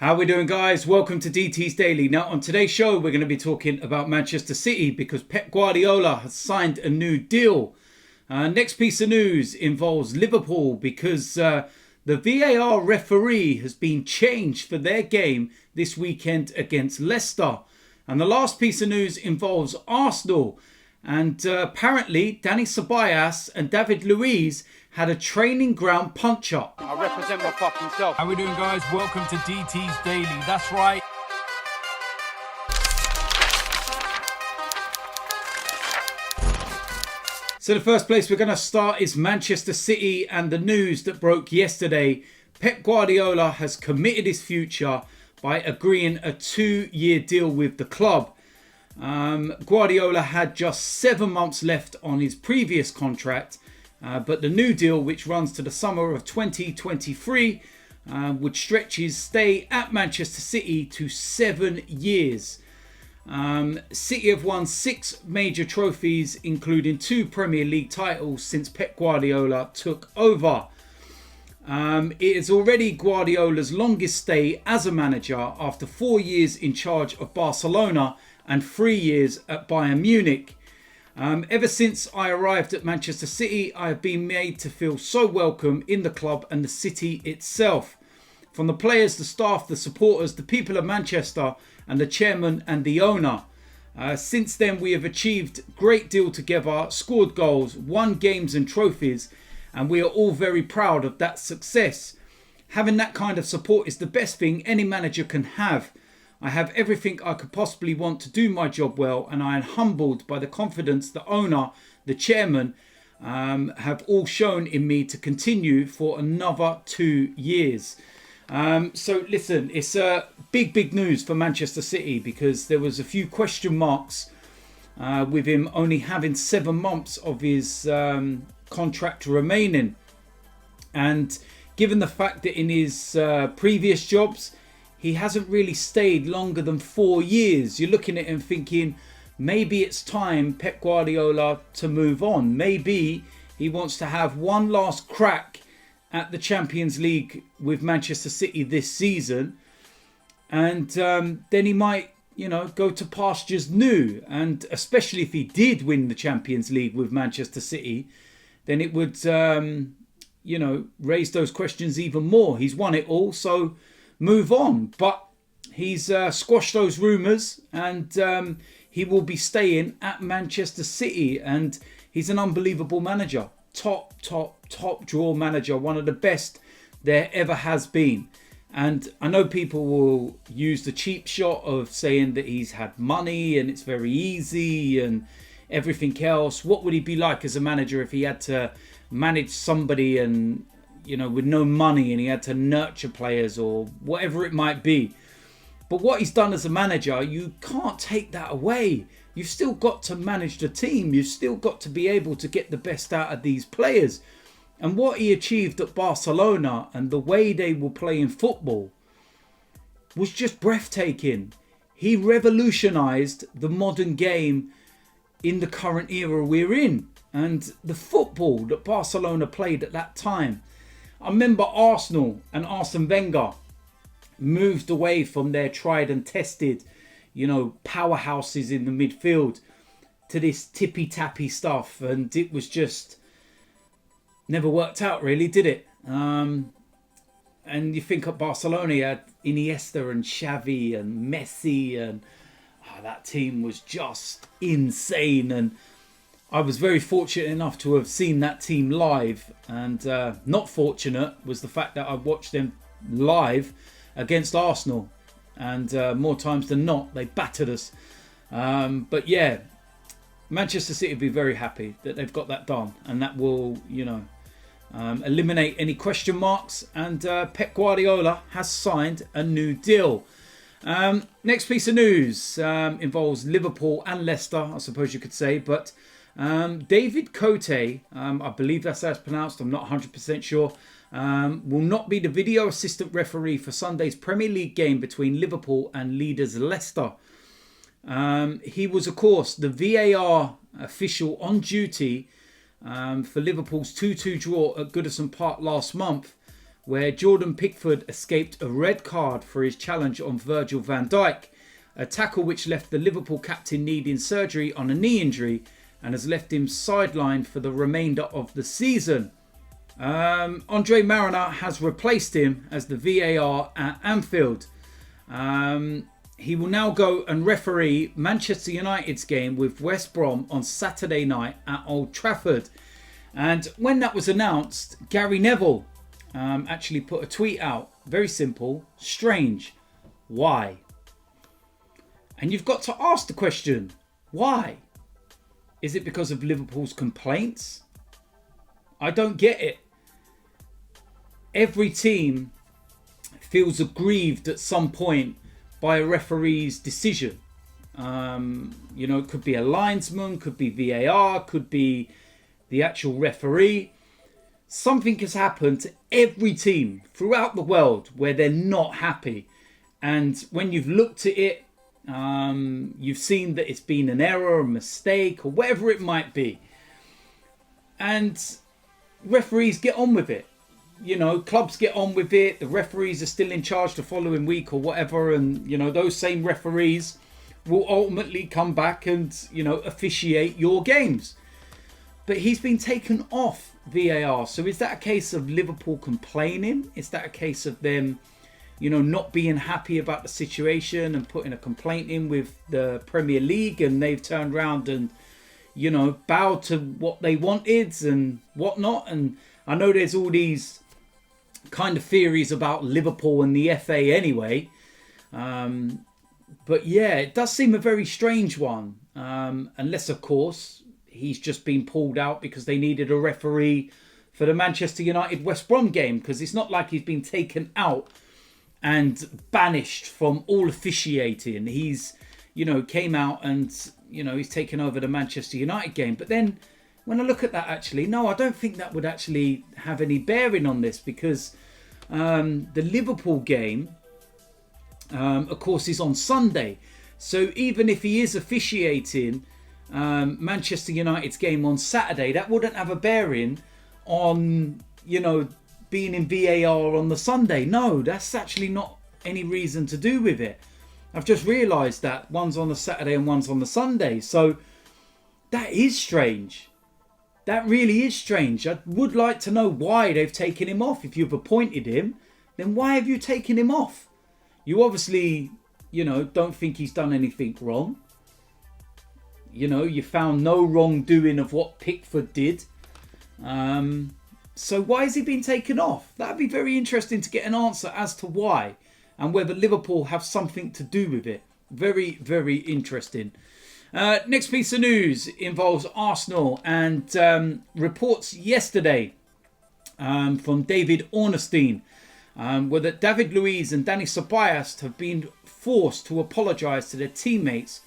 How we doing, guys? Welcome to DT's Daily. Now, on today's show, we're going to be talking about Manchester City because Pep Guardiola has signed a new deal. Next piece of news involves Liverpool because the VAR referee has been changed for their game this weekend against Leicester. And the last piece of news involves Arsenal. And apparently, Danny Ceballos and David Luiz had a training ground punch-up. I represent my fucking self. How we doing, guys? Welcome to DT's Daily. That's right. So the first place we're going to start is Manchester City and the news that broke yesterday. Pep Guardiola has committed his future by agreeing a 2-year deal with the club. Guardiola had just 7 months left on his previous contract, but the new deal, which runs to the summer of 2023, would stretch his stay at Manchester City to 7 years. City have won 6 major trophies, including 2 Premier League titles since Pep Guardiola took over. It is already Guardiola's longest stay as a manager after 4 years in charge of Barcelona and 3 years at Bayern Munich. Ever since I arrived at Manchester City, I have been made to feel so welcome in the club and the city itself. From the players, the staff, the supporters, the people of Manchester and the chairman and the owner. Since then, we have achieved a great deal together, scored goals, won games and trophies, and we are all very proud of that success. Having that kind of support is the best thing any manager can have. I have everything I could possibly want to do my job well, and I am humbled by the confidence the owner, the chairman, have all shown in me to continue for another 2 years. So listen, it's big news for Manchester City because there was a few question marks with him only having 7 months of his contract remaining. And given the fact that in his previous jobs, he hasn't really stayed longer than 4 years. You're looking at him thinking, maybe it's time Pep Guardiola to move on. Maybe he wants to have one last crack at the Champions League with Manchester City this season. And then he might, go to pastures new. And especially if he did win the Champions League with Manchester City, then it would, raise those questions even more. He's won it all, so move on. But he's squashed those rumours and he will be staying at Manchester City. And he's an unbelievable manager. Top draw manager. One of the best there ever has been. And I know people will use the cheap shot of saying that he's had money and it's very easy and everything else. What would he be like as a manager if he had to manage somebody and with no money and he had to nurture players or whatever it might be? But what he's done as a manager, you can't take that away. You've still got to manage the team. You've still got to be able to get the best out of these players. And what he achieved at Barcelona and the way they were playing football was just breathtaking. He revolutionised the modern game in the current era we're in. And the football that Barcelona played at that time. I remember Arsenal and Arsene Wenger moved away from their tried and tested, powerhouses in the midfield to this tippy-tappy stuff. And it was just never worked out really, did it? And you think of Barcelona, you had Iniesta and Xavi and Messi and that team was just insane. And I was very fortunate enough to have seen that team live, and not fortunate was the fact that I watched them live against Arsenal, and more times than not they battered us. But yeah, Manchester City will be very happy that they've got that done, and that will eliminate any question marks. And Pep Guardiola has signed a new deal. Next piece of news involves Liverpool and Leicester, I suppose you could say, but David Cote, I believe that's how it's pronounced, I'm not 100% sure, will not be the video assistant referee for Sunday's Premier League game between Liverpool and leaders Leicester. He was, of course, the VAR official on duty for Liverpool's 2-2 draw at Goodison Park last month, where Jordan Pickford escaped a red card for his challenge on Virgil van Dijk, a tackle which left the Liverpool captain needing surgery on a knee injury and has left him sidelined for the remainder of the season. Andre Mariner has replaced him as the VAR at Anfield. He will now go and referee Manchester United's game with West Brom on Saturday night at Old Trafford. And when that was announced, Gary Neville actually put a tweet out. Very simple. Strange. Why? And you've got to ask the question, why? Is it because of Liverpool's complaints? I don't get it. Every team feels aggrieved at some point by a referee's decision. It could be a linesman, could be VAR, could be the actual referee. Something has happened to every team throughout the world where they're not happy. And when you've looked at it, you've seen that it's been an error, a mistake, or whatever it might be. And referees get on with it. Clubs get on with it. The referees are still in charge the following week or whatever. And, those same referees will ultimately come back and, officiate your games. But he's been taken off VAR. So is that a case of Liverpool complaining? Is that a case of them, not being happy about the situation and putting a complaint in with the Premier League, and they've turned around and, bowed to what they wanted and whatnot? And I know there's all these kind of theories about Liverpool and the FA anyway. But yeah, it does seem a very strange one. Unless, of course, he's just been pulled out because they needed a referee for the Manchester United West Brom game. Because it's not like he's been taken out and banished from all officiating. He's, came out and, he's taken over the Manchester United game. But then when I look at that, actually, no, I don't think that would actually have any bearing on this, because the Liverpool game, of course, is on Sunday. So even if he is officiating Manchester United's game on Saturday, that wouldn't have a bearing on, being in VAR on the Sunday. No, that's actually not any reason to do with it. I've just realised that one's on the Saturday and one's on the Sunday. So that is strange. That really is strange. I would like to know why they've taken him off. If you've appointed him, then why have you taken him off? You obviously, don't think he's done anything wrong. You found no wrongdoing of what Pickford did. So why has he been taken off? That'd be very interesting to get an answer as to why, and whether Liverpool have something to do with it. Very, very interesting. Next piece of news involves Arsenal, and reports yesterday from David Ornstein were that David Luiz and Dani Ceballos have been forced to apologise to their teammates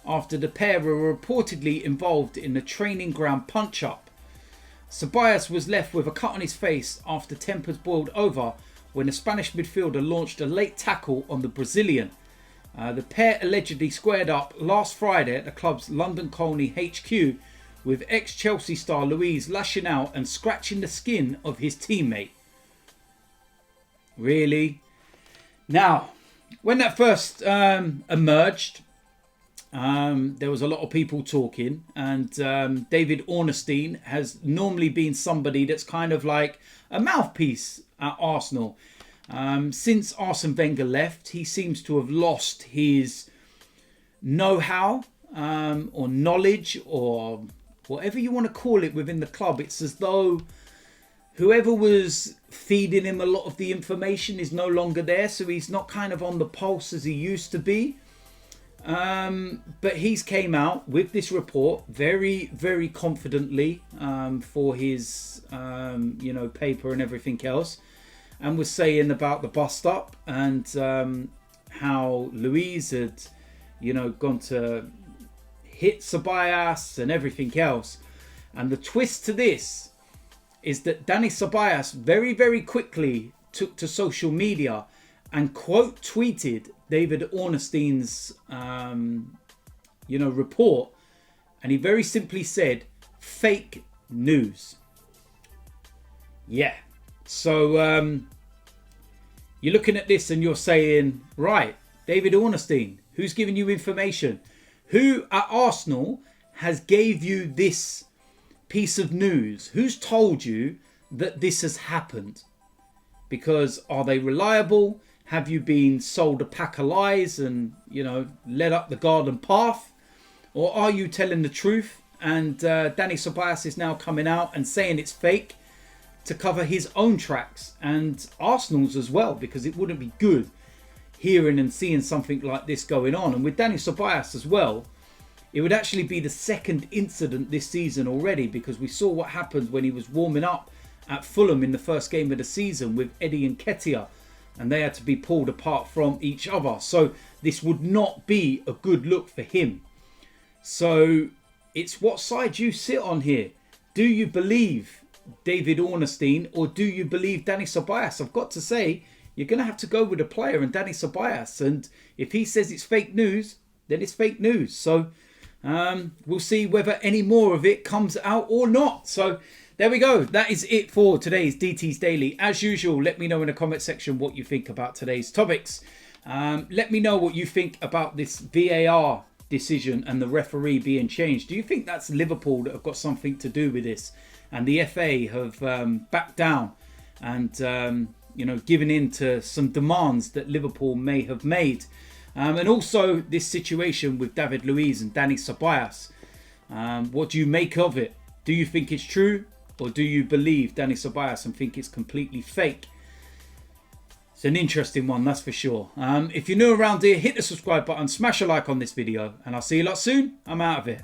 after the pair were reportedly involved in the training ground punch-up. Ceballos was left with a cut on his face after tempers boiled over when the Spanish midfielder launched a late tackle on the Brazilian. The pair allegedly squared up last Friday at the club's London Colney HQ, with ex-Chelsea star Luiz lashing out and scratching the skin of his teammate. Really? Now, when that first emerged, there was a lot of people talking, and David Ornstein has normally been somebody that's kind of like a mouthpiece at Arsenal. Since Arsene Wenger left, he seems to have lost his know-how or knowledge, or whatever you want to call it, within the club. It's as though whoever was feeding him a lot of the information is no longer there, so he's not kind of on the pulse as he used to be. But he's came out with this report very, very confidently for his, paper and everything else, and was saying about the bust-up and how Luiz had, gone to hit Ceballos and everything else. And the twist to this is that Dani Ceballos very, very quickly took to social media and quote tweeted David Ornstein's, report, and he very simply said, "Fake news." Yeah. So you're looking at this and you're saying, right, David Ornstein, who's giving you information? Who at Arsenal has gave you this piece of news? Who's told you that this has happened? Because are they reliable? Have you been sold a pack of lies and, you know, led up the garden path? Or are you telling the truth? And Danny Ceballos is now coming out and saying it's fake to cover his own tracks and Arsenal's as well, because it wouldn't be good hearing and seeing something like this going on. And with Danny Ceballos as well, it would actually be the second incident this season already, because we saw what happened when he was warming up at Fulham in the first game of the season with Eddie Nketiah, and they had to be pulled apart from each other. So this would not be a good look for him. So it's what side you sit on here. Do you believe David Ornstein or do you believe Danny Ceballos? I've got to say, you're going to have to go with a player and Danny Ceballos. And if he says it's fake news, then it's fake news. So we'll see whether any more of it comes out or not. So there we go. That is it for today's DT's Daily. As usual, let me know in the comment section what you think about today's topics. Let me know what you think about this VAR decision and the referee being changed. Do you think that's Liverpool that have got something to do with this? And the FA have backed down and, you know, given in to some demands that Liverpool may have made. And also this situation with David Luiz and Danny Ceballos. What do you make of it? Do you think it's true? Or do you believe Danny Ceballos and think it's completely fake? It's an interesting one, that's for sure. If you're new around here, hit the subscribe button, smash a like on this video, and I'll see you lot soon. I'm out of here.